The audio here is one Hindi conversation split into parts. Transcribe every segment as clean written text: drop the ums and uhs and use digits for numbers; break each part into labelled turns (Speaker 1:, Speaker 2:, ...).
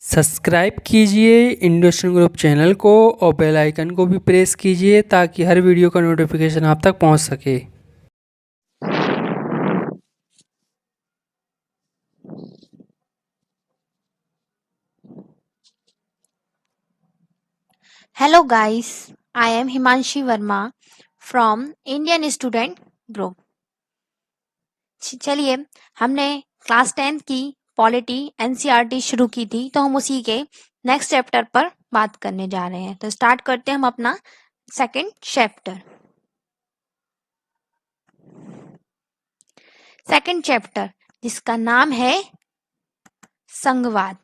Speaker 1: सब्सक्राइब कीजिए इंडोशन ग्रुप चैनल को और बेल आइकन को भी प्रेस कीजिए ताकि हर वीडियो का नोटिफिकेशन आप तक पहुंच सके।
Speaker 2: Hello guys, I am Himanshi Verma from Indian Student Group। चलिए, हमने क्लास 10th की पॉलिटी एनसीईआरटी शुरू की थी, तो हम उसी के नेक्स्ट चैप्टर पर बात करने जा रहे हैं। तो स्टार्ट करते हैं हम अपना सेकंड चैप्टर। सेकंड चैप्टर जिसका नाम है संघवाद।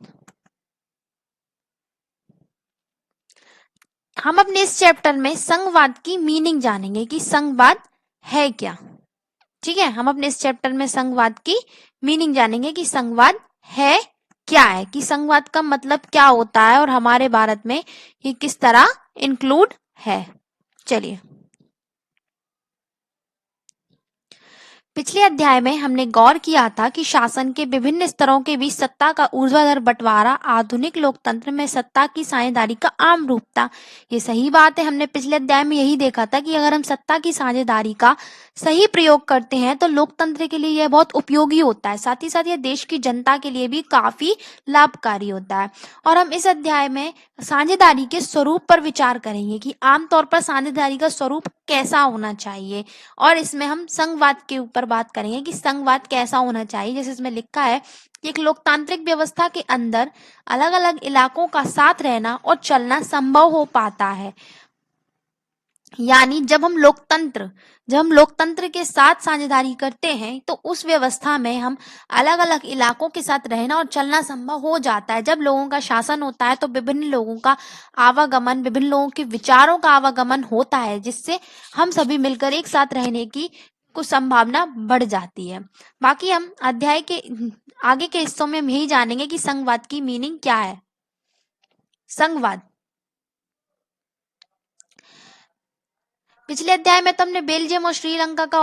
Speaker 2: हम अपने इस चैप्टर में संघवाद की मीनिंग जानेंगे कि संघवाद है क्या। ठीक है, हम अपने इस चैप्टर में संघवाद की मीनिंग जानेंगे कि संघवाद है क्या है, कि संघवाद का मतलब क्या होता है और हमारे भारत में ये किस तरह इंक्लूड है। चलिए, पिछले अध्याय में हमने गौर किया था कि शासन के विभिन्न स्तरों के बीच सत्ता का ऊर्ध्वाधर बंटवारा आधुनिक लोकतंत्र में सत्ता की साझेदारी का आम रूप था। ये सही बात है, हमने पिछले अध्याय में यही देखा था कि अगर हम सत्ता की साझेदारी का सही प्रयोग करते हैं तो लोकतंत्र के लिए यह बहुत उपयोगी होता है, साथ ही साथ यह देश की जनता के लिए भी काफी लाभकारी होता है। और हम इस अध्याय में साझेदारी के स्वरूप पर विचार करेंगे कि आमतौर पर साझेदारी का स्वरूप कैसा होना चाहिए, और इसमें हम संघवाद के ऊपर बात करेंगे कि संघवाद कैसा होना चाहिए। जैसे इसमें लिखा है कि एक लोकतांत्रिक व्यवस्था के अंदर अलग अलग इलाकों का साथ रहना और चलना संभव हो पाता है। यानी जब हम लोकतंत्र के साथ साझेदारी करते हैं तो उस व्यवस्था में हम अलग अलग इलाकों के साथ रहना और चलना संभव हो जाता है। जब लोगों का शासन होता है तो विभिन्न लोगों का आवागमन, विभिन्न लोगों के विचारों का आवागमन होता है, जिससे हम सभी मिलकर एक साथ रहने की कुछ संभावना बढ़ जाती है। बाकी हम अध्याय के आगे के हिस्सों में हम यही जानेंगे कि संघवाद की मीनिंग क्या है। संघवाद, पिछले अध्याय में तो हमने बेल्जियम और श्रीलंका का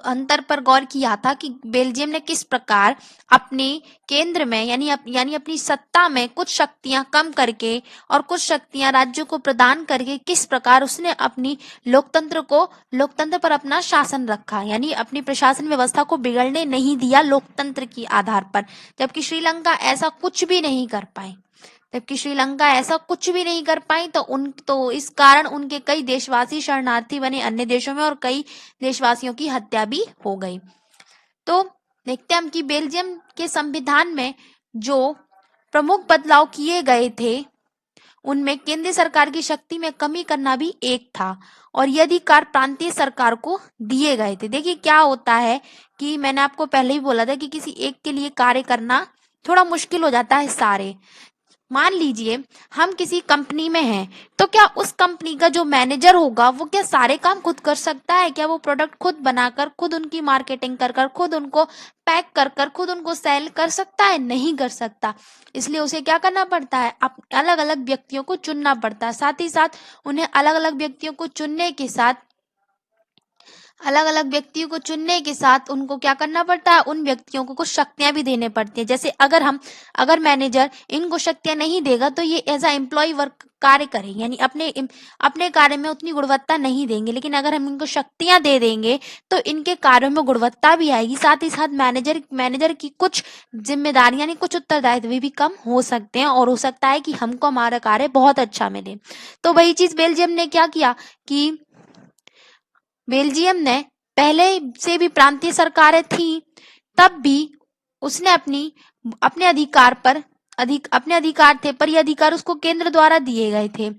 Speaker 2: अंतर पर गौर किया था कि बेल्जियम ने किस प्रकार अपने केंद्र में यानी अपनी सत्ता में कुछ शक्तियां कम करके और कुछ शक्तियां राज्यों को प्रदान करके किस प्रकार उसने अपनी लोकतंत्र पर अपना शासन रखा, यानी अपनी प्रशासन व्यवस्था को बिगड़ने नहीं दिया लोकतंत्र के आधार पर। जबकि श्रीलंका ऐसा कुछ भी नहीं कर पाई, तो इस कारण उनके कई देशवासी शरणार्थी बने अन्य देशों में और कई देशवासियों की हत्या भी हो गई। तो देखते हैं हम कि बेल्जियम के संविधान में जो प्रमुख बदलाव किए गए थे उनमें केंद्रीय सरकार की शक्ति में कमी करना भी एक था, और ये अधिकार प्रांतीय सरकार को दिए गए थे। देखिए क्या होता है कि मैंने आपको पहले ही बोला था कि किसी एक के लिए कार्य करना थोड़ा मुश्किल हो जाता है सारे। मान लीजिए हम किसी कंपनी में हैं, तो क्या उस कंपनी का जो मैनेजर होगा वो क्या सारे काम खुद कर सकता है? क्या वो प्रोडक्ट खुद बनाकर, खुद उनकी मार्केटिंग कर कर, खुद उनको पैक कर कर, खुद उनको सेल कर सकता है? नहीं कर सकता। इसलिए उसे क्या करना पड़ता है, अलग अलग व्यक्तियों को चुनना पड़ता है। साथ ही साथ उन्हें अलग अलग व्यक्तियों को चुनने के साथ उनको क्या करना पड़ता है, उन व्यक्तियों को कुछ शक्तियां भी देने पड़ती है। जैसे अगर मैनेजर इनको शक्तियां नहीं देगा तो ये एज अ एम्प्लॉय वर्क कार्य करेंगे, यानी अपने कार्य में उतनी गुणवत्ता नहीं देंगे। लेकिन अगर हम इनको शक्तियां दे देंगे तो इनके कार्यों में गुणवत्ता भी आएगी। साथ ही साथ मैनेजर की कुछ जिम्मेदारियां यानी कुछ उत्तरदायित्व भी कम हो सकते हैं, और हो सकता है कि हमको हमारा कार्य बहुत अच्छा मिले। तो वही चीज बेल्जियम ने क्या किया कि बेल्जियम ने पहले से भी प्रांतीय सरकारें थी, तब भी उसने अपने अधिकार थे, पर ये अधिकार उसको केंद्र द्वारा दिए गए थे।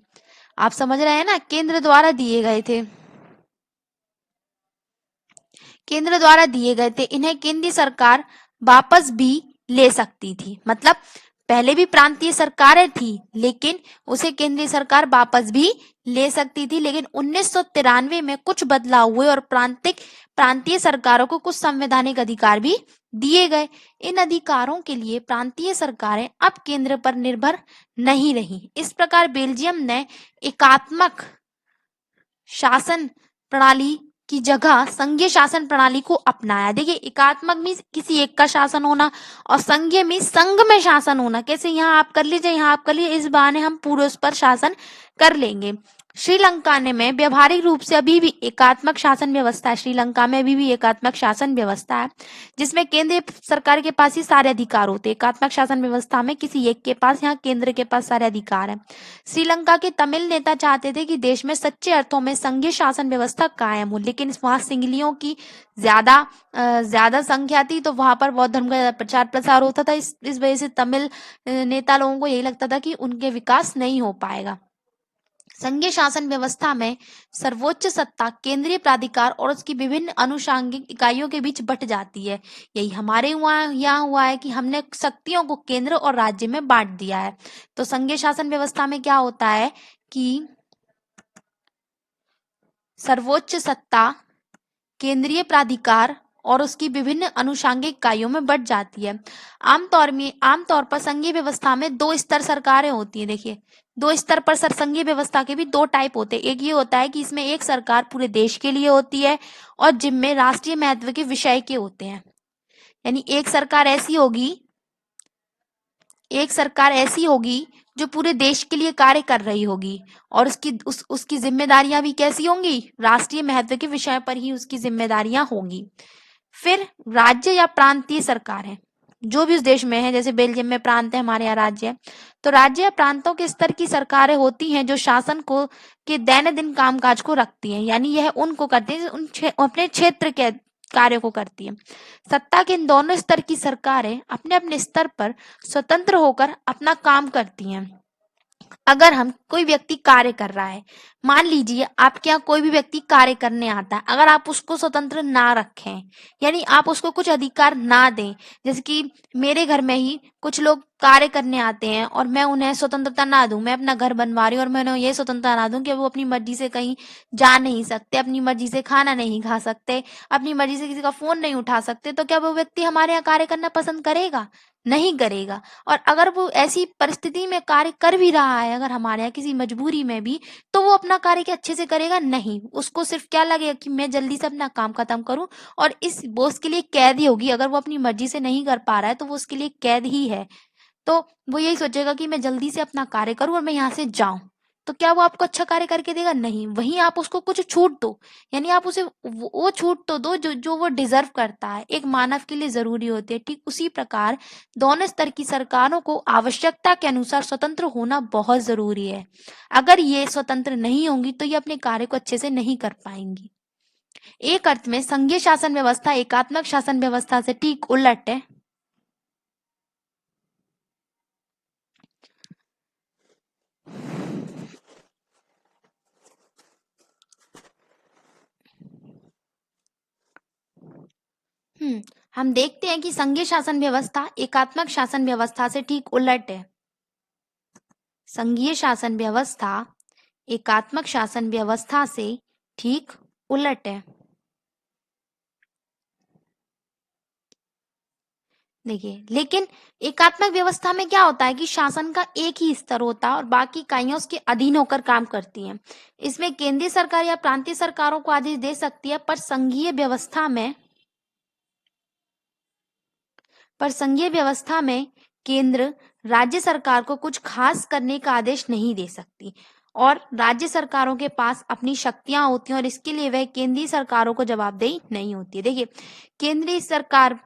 Speaker 2: आप समझ रहे हैं ना, केंद्र द्वारा दिए गए थे। इन्हें केंद्रीय सरकार वापस भी ले सकती थी। मतलब पहले भी प्रांतीय सरकारें थी, लेकिन उसे केंद्रीय सरकार वापस भी ले सकती थी। लेकिन 1993 में कुछ बदलाव हुए और प्रांतीय सरकारों को कुछ संवैधानिक अधिकार भी दिए गए। इन अधिकारों के लिए प्रांतीय सरकारें अब केंद्र पर निर्भर नहीं रही। इस प्रकार बेल्जियम ने एकात्मक शासन प्रणाली की जगह संघीय शासन प्रणाली को अपनाया। देखिए, एकात्मक में किसी एक का शासन होना और संघीय में संघ में शासन होना। कैसे, यहाँ आप कर लीजिए, यहाँ आप कर लीजिए, इस बहाने हम पूरे उस पर शासन कर लेंगे। श्रीलंका ने में व्यवहारिक रूप से अभी भी एकात्मक शासन व्यवस्था है। श्रीलंका में अभी भी एकात्मक शासन व्यवस्था है, जिसमें केंद्रीय सरकार के पास ही सारे अधिकार होते हैं। एकात्मक शासन व्यवस्था में किसी एक के पास, यहाँ केंद्र के पास सारे अधिकार हैं। श्रीलंका के तमिल नेता चाहते थे कि देश में सच्चे अर्थों में संघीय शासन व्यवस्था कायम हो, लेकिन वहां सिंगलियों की ज्यादा संख्या थी, तो वहां पर बौद्ध धर्म का प्रचार प्रसार होता था। इस वजह से तमिल नेता लोगों को यही लगता था कि उनके विकास नहीं हो पाएगा। संघीय शासन व्यवस्था में सर्वोच्च सत्ता केंद्रीय प्राधिकार और उसकी विभिन्न अनुषांगिक इकाइयों के बीच बंट जाती है। यही हमारे यहाँ हुआ है कि हमने शक्तियों को केंद्र और राज्य में बांट दिया है। तो संघीय शासन व्यवस्था में क्या होता है कि सर्वोच्च सत्ता केंद्रीय प्राधिकार और उसकी विभिन्न अनुषांगिक इकाइयों में बंट जाती है। आमतौर पर संघीय व्यवस्था में 2 स्तर सरकारें होती है। देखिए, 2 स्तर पर संघीय व्यवस्था के भी 2 टाइप होते हैं। एक ये होता है कि इसमें एक सरकार पूरे देश के लिए होती है और जिनमें राष्ट्रीय महत्व के विषय के होते हैं। यानी एक सरकार ऐसी होगी जो पूरे देश के लिए कार्य कर रही होगी और उसकी जिम्मेदारियां भी कैसी होंगी, राष्ट्रीय महत्व के विषय पर ही उसकी जिम्मेदारियां होंगी। फिर राज्य या प्रांतीय सरकारें, जो भी उस देश में है, जैसे बेल्जियम में प्रांत है, हमारे यहाँ राज्य है, तो राज्य या प्रांतों के स्तर की सरकारें होती हैं जो शासन को के दैनंदिन कामकाज को रखती हैं। यानी यह उनको करती है, अपने क्षेत्र के कार्य को करती है। सत्ता के इन दोनों स्तर की सरकारें अपने अपने स्तर पर स्वतंत्र होकर अपना काम करती हैं। अगर हम कोई व्यक्ति कार्य कर रहा है, मान लीजिए आपके यहाँ कोई भी व्यक्ति कार्य करने आता है, अगर आप उसको स्वतंत्र ना रखें, यानी आप उसको कुछ अधिकार ना दें, जैसे कि मेरे घर में ही कुछ लोग कार्य करने आते हैं और मैं उन्हें स्वतंत्रता ना दूं, मैं अपना घर बनवा रही हूँ और मैं उन्हें ये स्वतंत्रता ना दूं कि वो अपनी मर्जी से कहीं जा नहीं सकते, अपनी मर्जी से खाना नहीं खा सकते, अपनी मर्जी से किसी का फोन नहीं उठा सकते, तो क्या वो व्यक्ति हमारे यहाँ कार्य करना पसंद करेगा? नहीं करेगा। और अगर वो ऐसी परिस्थिति में कार्य कर भी रहा है, अगर हमारे यहाँ किसी मजबूरी में भी, तो वो अपना कार्य क्या अच्छे से करेगा? नहीं। उसको सिर्फ क्या लगेगा कि मैं जल्दी से अपना काम खत्म करूं, और इस बॉस के लिए कैद ही होगी। अगर वो अपनी मर्जी से नहीं कर पा रहा है तो वो उसके लिए कैद ही है। तो वो यही सोचेगा कि मैं जल्दी से अपना कार्य करूं और मैं यहाँ से जाऊं। तो क्या वो आपको अच्छा कार्य करके देगा? नहीं। वहीं आप उसको कुछ छूट दो, यानी आप उसे वो छूट तो दो जो वो डिजर्व करता है, एक मानव के लिए जरूरी होती है। ठीक उसी प्रकार दोनों स्तर की सरकारों को आवश्यकता के अनुसार स्वतंत्र होना बहुत जरूरी है। अगर ये स्वतंत्र नहीं होंगी तो ये अपने कार्य को अच्छे से नहीं कर पाएंगी। एक अर्थ में संघीय शासन व्यवस्था एकात्मक शासन व्यवस्था से ठीक उलट है। हम देखते हैं कि संघीय शासन व्यवस्था एकात्मक शासन व्यवस्था से ठीक उलट है। संघीय शासन व्यवस्था एकात्मक शासन व्यवस्था से ठीक उलट है। देखिए, लेकिन एकात्मक व्यवस्था में क्या होता है कि शासन का एक ही स्तर होता है और बाकी इकाइयां उसके अधीन होकर काम करती हैं। इसमें केंद्रीय सरकार या प्रांतीय सरकारों को आदेश दे सकती है, पर संघीय व्यवस्था में केंद्र राज्य सरकार को कुछ खास करने का आदेश नहीं दे सकती और राज्य सरकारों के पास अपनी शक्तियां होती हैं और इसके लिए वह केंद्रीय सरकारों को जवाबदेही नहीं होती है। देखिए, केंद्रीय सरकार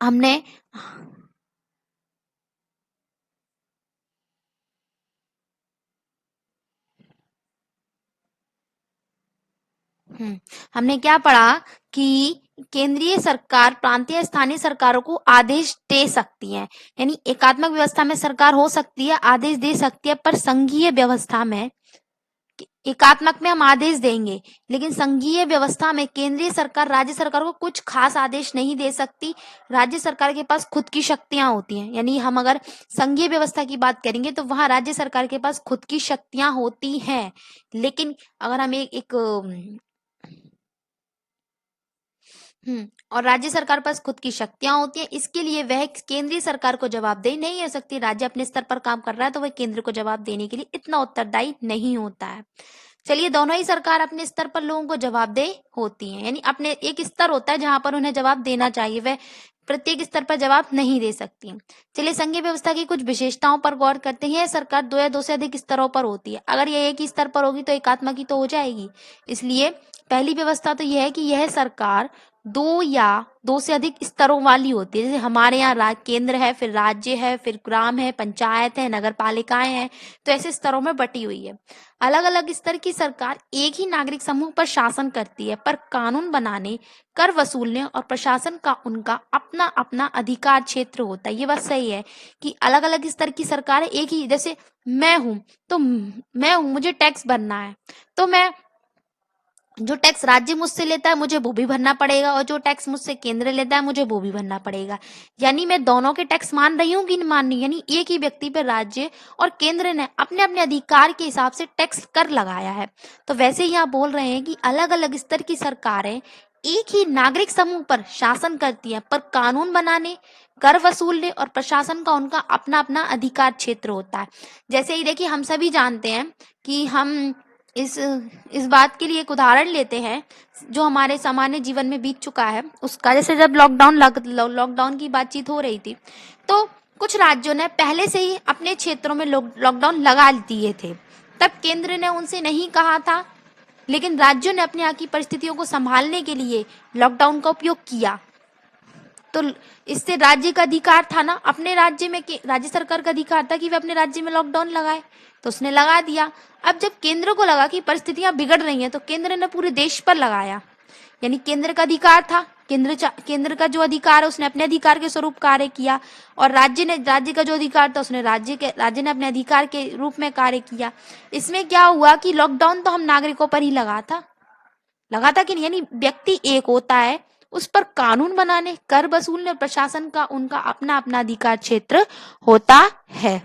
Speaker 2: हमने हमने क्या पढ़ा कि केंद्रीय सरकार प्रांतीय स्थानीय सरकारों को आदेश दे सकती है, यानी एकात्मक व्यवस्था में सरकार हो सकती है, आदेश दे सकती है, पर संघीय व्यवस्था में, एकात्मक में हम आदेश देंगे, लेकिन संघीय व्यवस्था में केंद्रीय सरकार राज्य सरकार को कुछ खास आदेश नहीं दे सकती। राज्य सरकार के पास खुद की शक्तियां होती हैं। यानी हम अगर संघीय व्यवस्था की बात करेंगे तो वहां राज्य सरकार के पास खुद की शक्तियां होती हैं, लेकिन अगर हम और राज्य सरकार पास खुद की शक्तियां होती हैं, इसके लिए वह केंद्रीय सरकार को जवाबदेही नहीं हो सकती। राज्य अपने स्तर पर काम कर रहा है तो वह केंद्र को जवाब देने के लिए इतना उत्तरदायी नहीं होता है। चलिए, दोनों ही सरकार अपने स्तर पर लोगों को जवाबदेह होती हैं, यानी अपने एक स्तर होता है जहां पर उन्हें जवाब देना चाहिए, वह प्रत्येक स्तर पर जवाब नहीं दे सकती। चलिए, संघीय व्यवस्था की कुछ विशेषताओं पर गौर करते हैं। यह सरकार दो या दो से अधिक स्तरों पर होती है। अगर यह एक ही स्तर पर होगी तो एकात्मक ही तो हो जाएगी। इसलिए पहली व्यवस्था तो यह है कि यह सरकार दो या दो से अधिक स्तरों वाली होती है। जैसे हमारे यहाँ केंद्र है, फिर राज्य है, फिर ग्राम है, पंचायत है, नगर पालिकाएं हैं, तो ऐसे स्तरों में बटी हुई है। अलग अलग स्तर की सरकार एक ही नागरिक समूह पर शासन करती है, पर कानून बनाने, कर वसूलने और प्रशासन का उनका अपना अपना अधिकार क्षेत्र होता है। ये बात सही है कि अलग अलग स्तर की सरकार एक ही, जैसे मैं हूं तो मैं हूं, मुझे टैक्स भरना है, तो मैं जो टैक्स राज्य मुझसे लेता है मुझे वो भी भरना पड़ेगा, और जो टैक्स मुझसे केंद्र लेता है मुझे वो भी भरना पड़ेगा। यानी मैं दोनों के टैक्स मान रही हूँ कि नहीं मान रही, यानी एक ही व्यक्ति पर राज्य और केंद्र ने अपने अपने अधिकार के हिसाब से टैक्स कर लगाया है। तो वैसे ही यहाँ बोल रहे हैं कि अलग अलग स्तर की सरकारें एक ही नागरिक समूह पर शासन करती हैं, पर कानून बनाने, कर वसूलने और प्रशासन का उनका अपना अपना अधिकार क्षेत्र होता है। जैसे ही देखिए, हम सभी जानते हैं कि हम इस बात के लिए एक उदाहरण लेते हैं जो हमारे सामान्य जीवन में बीत चुका है उसका। जैसे जब लॉकडाउन की बातचीत हो रही थी, तो कुछ राज्यों ने पहले से ही अपने क्षेत्रों में लॉकडाउन लगा दिए थे। तब केंद्र ने उनसे नहीं कहा था, लेकिन राज्यों ने अपने यहाँ की परिस्थितियों को संभालने के लिए लॉकडाउन का उपयोग किया। तो इससे राज्य का अधिकार था ना, अपने राज्य में राज्य सरकार का अधिकार था कि वे अपने राज्य में लॉकडाउन लगाए, तो उसने लगा दिया। अब जब केंद्र को लगा कि परिस्थितियां बिगड़ रही हैं, तो केंद्र ने पूरे देश पर लगाया। यानी केंद्र का अधिकार था, केंद्र का जो अधिकार है उसने अपने अधिकार के स्वरूप कार्य किया, और राज्य का जो अधिकार था उसने राज्य ने अपने अधिकार के रूप में कार्य किया। इसमें क्या हुआ कि लॉकडाउन तो हम नागरिकों पर ही लगा था कि नहीं, यानी व्यक्ति एक होता है, उस पर कानून बनाने, कर वसूलने, प्रशासन का उनका अपना अपना अधिकार क्षेत्र होता है।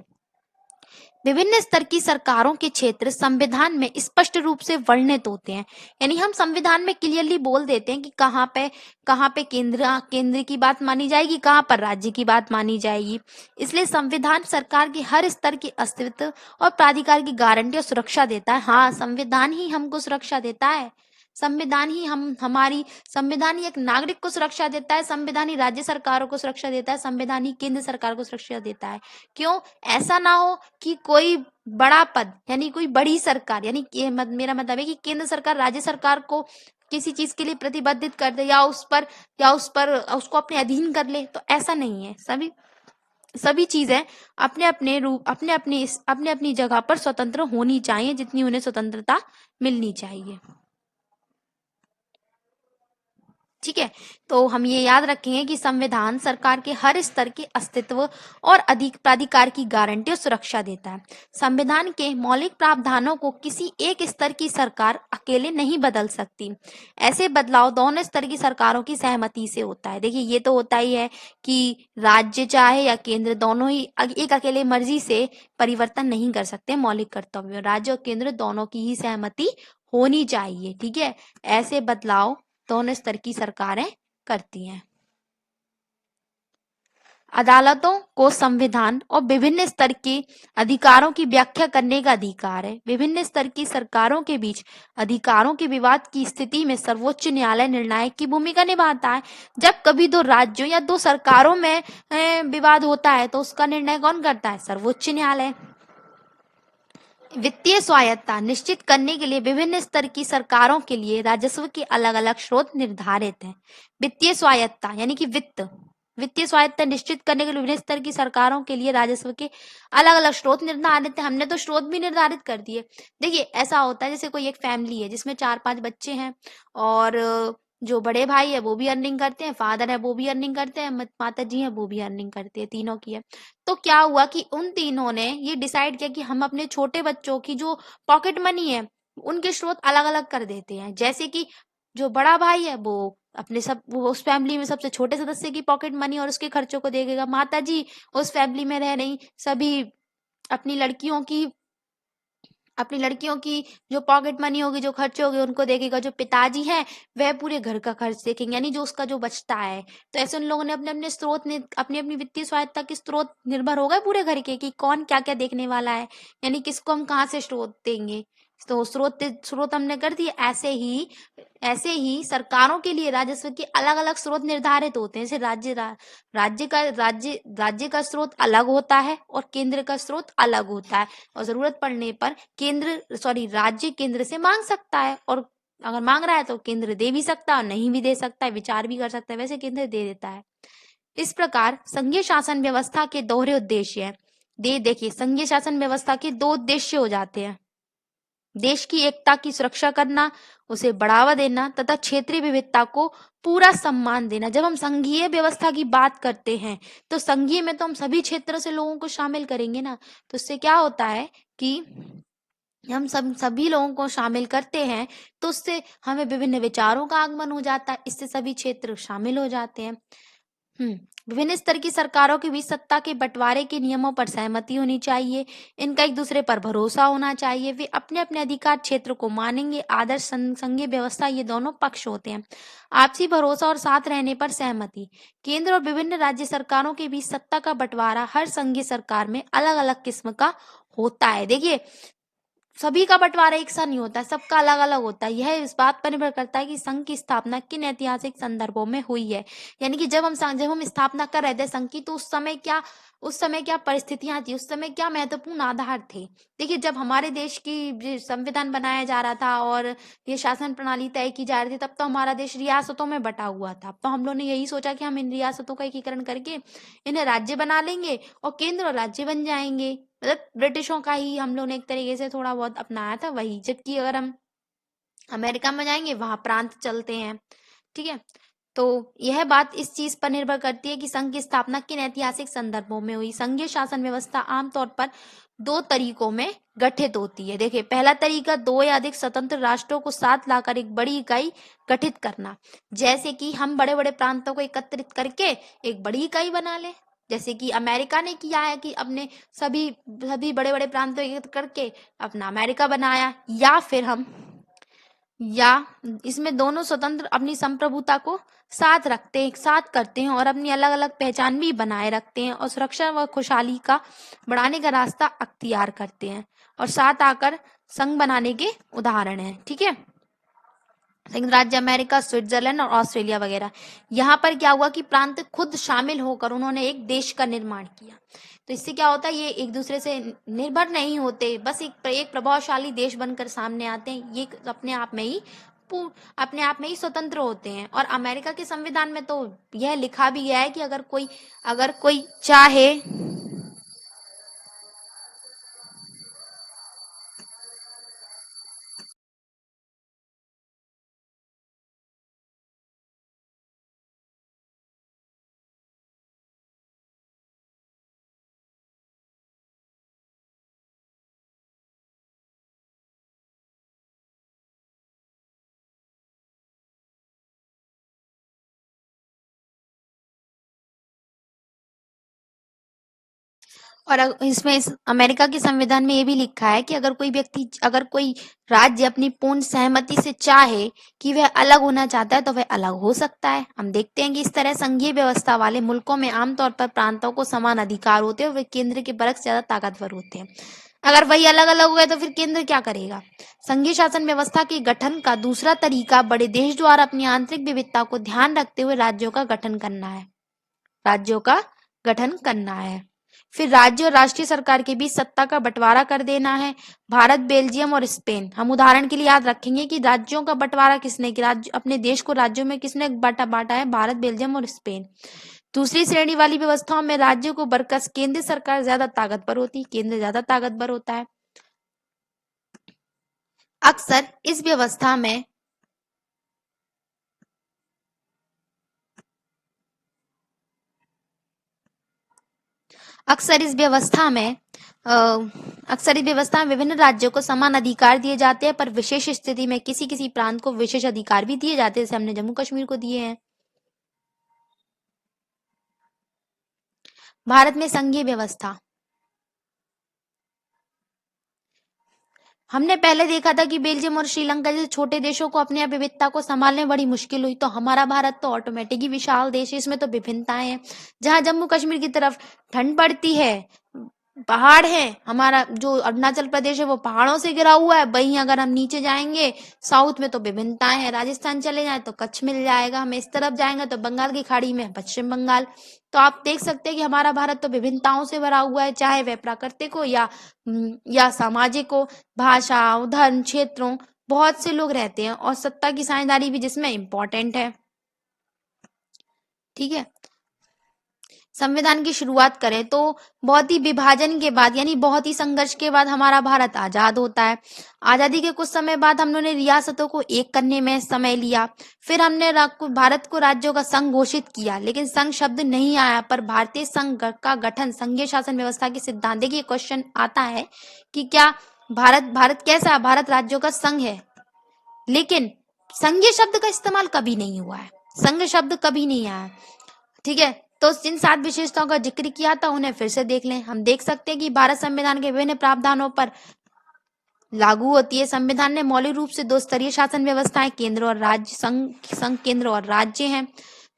Speaker 2: विभिन्न स्तर की सरकारों के क्षेत्र संविधान में स्पष्ट रूप से वर्णित होते हैं। यानी हम संविधान में क्लियरली बोल देते हैं कि कहाँ पे केंद्र की बात मानी जाएगी, कहाँ पर राज्य की बात मानी जाएगी। इसलिए संविधान सरकार के हर स्तर के अस्तित्व और प्राधिकार की गारंटी और सुरक्षा देता है। हाँ, संविधान ही हमको सुरक्षा देता है। संविधान ही एक नागरिक को सुरक्षा देता है। संविधान ही राज्य सरकारों को सुरक्षा देता है। संविधान ही केंद्र सरकार को सुरक्षा देता है। क्यों? ऐसा ना हो कि कोई बड़ा पद, यानी कोई बड़ी सरकार, यानी मेरा मतलब है कि केंद्र सरकार राज्य सरकार को किसी चीज के लिए प्रतिबद्धित कर दे, या उसको अपने अधीन कर ले, तो ऐसा नहीं है। सभी चीजें अपने अपनी जगह पर स्वतंत्र होनी चाहिए, जितनी उन्हें स्वतंत्रता मिलनी चाहिए। ठीक है, तो हम ये याद रखेंगे कि संविधान सरकार के हर स्तर के अस्तित्व और अधिक प्राधिकार की गारंटी और सुरक्षा देता है। संविधान के मौलिक प्रावधानों को किसी एक स्तर की सरकार अकेले नहीं बदल सकती। ऐसे बदलाव दोनों स्तर की सरकारों की सहमति से होता है। देखिए, ये तो होता ही है कि राज्य चाहे या केंद्र, दोनों ही एक अकेले मर्जी से परिवर्तन नहीं कर सकते मौलिक कर्तव्यों। राज्य और केंद्र दोनों की ही सहमति होनी चाहिए। ठीक है, ऐसे बदलाव दोनों स्तर की सरकारें करती हैं। अदालतों को संविधान और विभिन्न स्तर के अधिकारों की व्याख्या करने का अधिकार है। विभिन्न स्तर की सरकारों के बीच अधिकारों के विवाद की स्थिति में सर्वोच्च न्यायालय निर्णायक की भूमिका निभाता है। जब कभी दो राज्यों या दो सरकारों में विवाद होता है, तो उसका निर्णय कौन करता है? सर्वोच्च न्यायालय। वित्तीय स्वायत्तता निश्चित करने के लिए विभिन्न स्तर की सरकारों के लिए राजस्व के अलग अलग स्रोत निर्धारित हैं। वित्तीय स्वायत्तता यानी कि वित्तीय स्वायत्तता निश्चित करने के लिए विभिन्न स्तर की सरकारों के लिए राजस्व के अलग अलग स्रोत निर्धारित हैं। हमने तो स्रोत भी निर्धारित कर दिए। देखिए, ऐसा होता है जैसे कोई एक फैमिली है जिसमें 4-5 बच्चे हैं, और जो बड़े भाई है वो भी अर्निंग करते हैं, फादर है वो भी अर्निंग करते हैं, माता जी है वो भी अर्निंग करते हैं, तीनों की है। तो क्या हुआ कि उन तीनों ने ये डिसाइड किया कि हम अपने छोटे बच्चों की जो पॉकेट मनी है उनके स्रोत अलग अलग कर देते हैं। जैसे कि जो बड़ा भाई है वो उस फैमिली में सबसे छोटे सदस्य की पॉकेट मनी और उसके खर्चों को देखेगा। माता जी उस फैमिली में रह रही सभी अपनी लड़कियों की जो पॉकेट मनी होगी, जो खर्चे होंगे, उनको देखेगा। जो पिताजी हैं वह पूरे घर का खर्च देखेंगे, यानी जो उसका जो बचता है। तो ऐसे उन लोगों ने अपनी अपनी वित्तीय स्वायत्तता के स्रोत निर्भर हो गए पूरे घर के, कि कौन क्या क्या देखने वाला है, यानी किसको हम कहाँ से स्रोत देंगे। तो स्रोत हमने कर दिए। ऐसे ही सरकारों के लिए राजस्व के अलग अलग स्रोत निर्धारित होते हैं। जैसे राज्य का स्रोत अलग होता है और केंद्र का स्रोत अलग होता है, और जरूरत पड़ने पर राज्य केंद्र से मांग सकता है, और अगर मांग रहा है तो केंद्र दे भी सकता है और नहीं भी दे सकता है, विचार भी कर सकता है, वैसे केंद्र दे देता है। इस प्रकार संघीय शासन व्यवस्था के दोहरे उद्देश्य है। देखिए, संघीय शासन व्यवस्था के दो उद्देश्य हो जाते हैं: देश की एकता की सुरक्षा करना, उसे बढ़ावा देना, तथा क्षेत्रीय विविधता को पूरा सम्मान देना। जब हम संघीय व्यवस्था की बात करते हैं तो संघीय में तो हम सभी क्षेत्रों से लोगों को शामिल करेंगे ना, तो उससे क्या होता है कि हम सभी लोगों को शामिल करते हैं, तो उससे हमें विभिन्न विचारों का आगमन हो जाता है, इससे सभी क्षेत्र शामिल हो जाते हैं। विभिन्न स्तर की सरकारों के बीच सत्ता के बंटवारे के नियमों पर सहमति होनी चाहिए, इनका एक दूसरे पर भरोसा होना चाहिए, वे अपने अपने अधिकार क्षेत्र को मानेंगे। आदर्श संघीय व्यवस्था ये दोनों पक्ष होते हैं: आपसी भरोसा और साथ रहने पर सहमति। केंद्र और विभिन्न राज्य सरकारों के बीच सत्ता का बंटवारा हर संघीय सरकार में अलग अलग किस्म का होता है। देखिए, सभी का बंटवारा एक सा नहीं होता है, सबका अलग अलग होता है। यह इस बात पर निर्भर करता है कि संघ की स्थापना किन ऐतिहासिक संदर्भों में हुई है। यानी कि जब हम स्थापना कर रहे थे संघ की, तो उस समय क्या परिस्थितियां थी, उस समय क्या महत्वपूर्ण आधार थे। देखिए, जब हमारे देश की संविधान बनाया जा रहा था और ये शासन प्रणाली तय की जा रही थी, तब तो हमारा देश रियासतों में बटा हुआ था। तो हम लोग ने यही सोचा कि हम इन रियासतों का एकीकरण करके इन्हें राज्य बना लेंगे और केंद्र और राज्य बन जाएंगे। मतलब ब्रिटिशों का ही हम लोग ने एक तरीके से थोड़ा बहुत अपनाया था वही। जबकि अगर हम अमेरिका में जाएंगे, वहां प्रांत चलते हैं। ठीक है, तो यह बात इस चीज पर निर्भर करती है कि संघ की स्थापना किन ऐतिहासिक संदर्भों में हुई। संघीय शासन व्यवस्था आमतौर पर दो तरीकों में गठित होती है। देखिए, पहला तरीका दो या अधिक स्वतंत्र राष्ट्रों को साथ लाकर एक बड़ी इकाई गठित करना। जैसे कि हम बड़े बड़े प्रांतों को एकत्रित करके एक बड़ी इकाई बना लें, जैसे कि अमेरिका ने किया है कि अपने सभी सभी बड़े बड़े प्रांतों को एकत्र करके अपना अमेरिका बनाया। या इसमें दोनों स्वतंत्र अपनी संप्रभुता को साथ करते हैं और अपनी अलग अलग पहचान भी बनाए रखते हैं और सुरक्षा व खुशहाली का बढ़ाने का रास्ता अख्तियार करते हैं और साथ आकर संघ बनाने के उदाहरण हैं। ठीक है, संयुक्त राज्य अमेरिका, स्विट्जरलैंड और ऑस्ट्रेलिया वगैरह। यहाँ पर क्या हुआ कि प्रांत खुद शामिल होकर उन्होंने एक देश का निर्माण किया। तो इससे क्या होता है, ये एक दूसरे से निर्भर नहीं होते, बस एक प्रभावशाली देश बनकर सामने आते हैं। ये अपने आप में ही स्वतंत्र होते हैं। और अमेरिका के संविधान में तो यह लिखा भी गया है कि अगर कोई चाहे और इस अमेरिका के संविधान में ये भी लिखा है कि अगर कोई राज्य अपनी पूर्ण सहमति से चाहे कि वह अलग होना चाहता है तो वह अलग हो सकता है। हम देखते हैं कि इस तरह संघीय व्यवस्था वाले मुल्कों में आमतौर पर प्रांतों को समान अधिकार होते हैं और वे केंद्र के बरक्स ज्यादा ताकतवर होते हैं। अगर वही अलग अलग हो गए तो फिर केंद्र क्या करेगा। संघीय शासन व्यवस्था के गठन का दूसरा तरीका बड़े देश द्वारा अपनी आंतरिक विविधता को ध्यान रखते हुए राज्यों का गठन करना है। फिर राज्य और राष्ट्रीय सरकार के बीच सत्ता का बंटवारा कर देना है। भारत, बेल्जियम और स्पेन, हम उदाहरण के लिए याद रखेंगे कि राज्यों का बंटवारा किसने किया, अपने देश को राज्यों में किसने बांटा है, भारत, बेल्जियम और स्पेन। दूसरी श्रेणी वाली व्यवस्थाओं में राज्यों को बरकस केंद्र सरकार ज्यादा ताकतवर होती है, केंद्र ज्यादा ताकतवर होता है। अक्सर इस व्यवस्था में विभिन्न राज्यों को समान अधिकार दिए जाते हैं, पर विशेष स्थिति में किसी किसी प्रांत को विशेष अधिकार भी दिए जाते हैं, जैसे हमने जम्मू कश्मीर को दिए हैं। भारत में संघीय व्यवस्था, हमने पहले देखा था कि बेल्जियम और श्रीलंका जैसे छोटे देशों को अपनी विविधता को संभालने में बड़ी मुश्किल हुई, तो हमारा भारत तो ऑटोमेटिक ही विशाल देश है, इसमें तो विभिन्नताएं हैं। जहां जम्मू कश्मीर की तरफ ठंड पड़ती है, पहाड़ है, हमारा जो अरुणाचल प्रदेश है वो पहाड़ों से घिरा हुआ है। वहीं अगर हम नीचे जाएंगे साउथ में तो विभिन्नताएं हैं, राजस्थान चले जाएं तो कच्छ मिल जाएगा, हम इस तरफ जाएंगे तो बंगाल की खाड़ी में पश्चिम बंगाल। तो आप देख सकते हैं कि हमारा भारत तो विभिन्नताओं से भरा हुआ है, चाहे वह प्राकृतिक हो या सामाजिक हो, भाषा, धर्म, क्षेत्रों, बहुत से लोग रहते हैं और सत्ता की साझेदारी भी जिसमें इम्पोर्टेंट है। ठीक है, संविधान की शुरुआत करें तो बहुत ही विभाजन के बाद यानी बहुत ही संघर्ष के बाद हमारा भारत आजाद होता है। आजादी के कुछ समय बाद हम लोगों ने रियासतों को एक करने में समय लिया, फिर हमने भारत को राज्यों का संघ घोषित किया, लेकिन संघ शब्द नहीं आया, पर भारतीय संघ का गठन संघीय शासन व्यवस्था के सिद्धांत। देखिए क्वेश्चन आता है कि क्या भारत कैसा, भारत राज्यों का संघ है, लेकिन संघीय शब्द का इस्तेमाल कभी नहीं हुआ है, संघ शब्द कभी नहीं आया। ठीक है, तो जिन 7 विशेषताओं का जिक्र किया था उन्हें फिर से देख लें। हम देख सकते हैं कि भारत संविधान के विभिन्न प्रावधानों पर लागू होती है। संविधान ने मौलिक रूप से 2 स्तरीय शासन व्यवस्थाएं, केंद्र और राज्य, संघ केंद्र और राज्य हैं,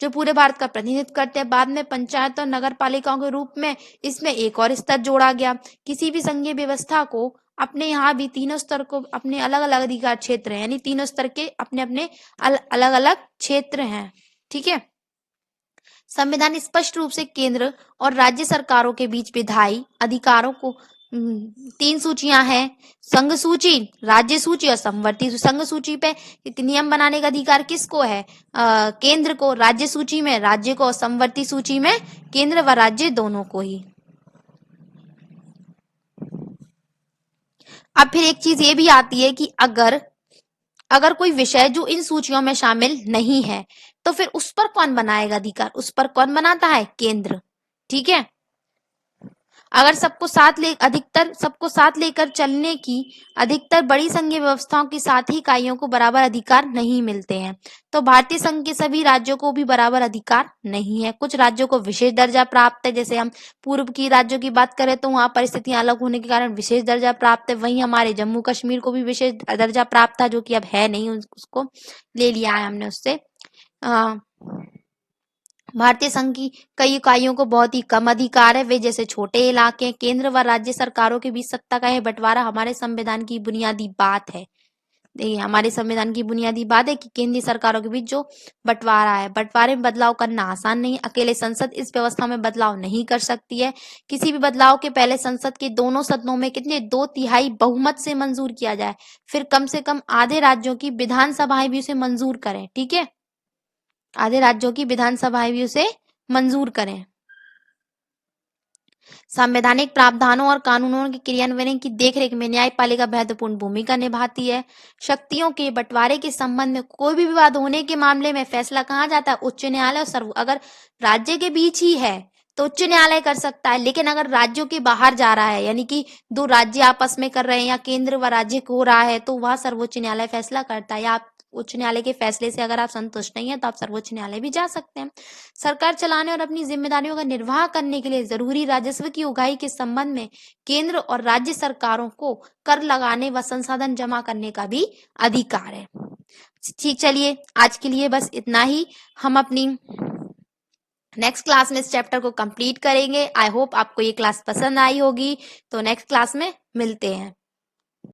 Speaker 2: जो पूरे भारत का प्रतिनिधित्व करते हैं। बाद में पंचायत और नगर पालिकाओं के रूप में इसमें एक और स्तर जोड़ा गया। किसी भी संघीय व्यवस्था को अपने यहाँ भी तीनों स्तर को अपने अलग अलग अधिकार क्षेत्र हैं, यानी तीनों स्तर के अपने अपने अलग अलग क्षेत्र हैं। ठीक है, संविधान स्पष्ट रूप से केंद्र और राज्य सरकारों के बीच विधायी अधिकारों को 3 सूचियां हैं, संघ सूची, राज्य सूची और समवर्ती। संघ सूची पे एक नियम बनाने का अधिकार किसको है? केंद्र को। राज्य सूची में राज्य को, समवर्ती सूची में केंद्र व राज्य दोनों को ही। अब फिर एक चीज ये भी आती है कि अगर कोई विषय जो इन सूचियों में शामिल नहीं है तो फिर उस पर कौन बनाएगा अधिकार? उस पर कौन बनाता है? केंद्र। ठीक है, अगर सबको साथ लेकर चलने की अधिकतर बड़ी संघीय व्यवस्थाओं की साथ ही इकाइयों को बराबर अधिकार नहीं मिलते हैं, तो भारतीय संघ के सभी राज्यों को भी बराबर अधिकार नहीं है। कुछ राज्यों को विशेष दर्जा प्राप्त है, जैसे हम पूर्व की राज्यों की बात करें तो वहां परिस्थितियां अलग होने के कारण विशेष दर्जा प्राप्त है। वहीं हमारे जम्मू कश्मीर को भी विशेष दर्जा प्राप्त था, जो कि अब है नहीं, उसको ले लिया है हमने उससे। भारतीय संघ की कई इकाइयों को बहुत ही कम अधिकार है, वे जैसे छोटे इलाके। केंद्र व राज्य सरकारों के बीच सत्ता का यह बंटवारा हमारे संविधान की बुनियादी बात है। देखिए, हमारे संविधान की बुनियादी बात है कि केंद्रीय सरकारों के बीच जो बंटवारा है, बंटवारे में बदलाव करना आसान नहीं। अकेले संसद इस व्यवस्था में बदलाव नहीं कर सकती है। किसी भी बदलाव के पहले संसद के दोनों सदनों में कितने 2/3 बहुमत से मंजूर किया जाए, फिर कम से कम आधे राज्यों की विधानसभाएं भी उसे मंजूर करें। ठीक है, आधे राज्यों की विधानसभाएं भी उसे मंजूर करें। संवैधानिक प्रावधानों और कानूनों के क्रियान्वयन की देखरेख में न्यायपालिका महत्वपूर्ण भूमिका निभाती है। शक्तियों के बंटवारे के संबंध में कोई भी विवाद होने के मामले में फैसला कहाँ जाता है? उच्च न्यायालय और अगर राज्य के बीच ही है तो उच्च न्यायालय कर सकता है, लेकिन अगर राज्यों के बाहर जा रहा है, यानी कि 2 राज्य आपस में कर रहे हैं या केंद्र व राज्य हो रहा है, तो वह सर्वोच्च न्यायालय फैसला करता है। या आप उच्च न्यायालय के फैसले से अगर आप संतुष्ट नहीं है तो आप सर्वोच्च न्यायालय भी जा सकते हैं। सरकार चलाने और अपनी जिम्मेदारियों का निर्वाह करने के लिए जरूरी राजस्व की उगाही के संबंध में केंद्र और राज्य सरकारों को कर लगाने व संसाधन जमा करने का भी अधिकार है। ठीक, चलिए आज के लिए बस इतना ही। हम अपनी नेक्स्ट क्लास में इस चैप्टर को कंप्लीट करेंगे। आई होप आपको ये क्लास पसंद आई होगी। तो नेक्स्ट क्लास में मिलते हैं।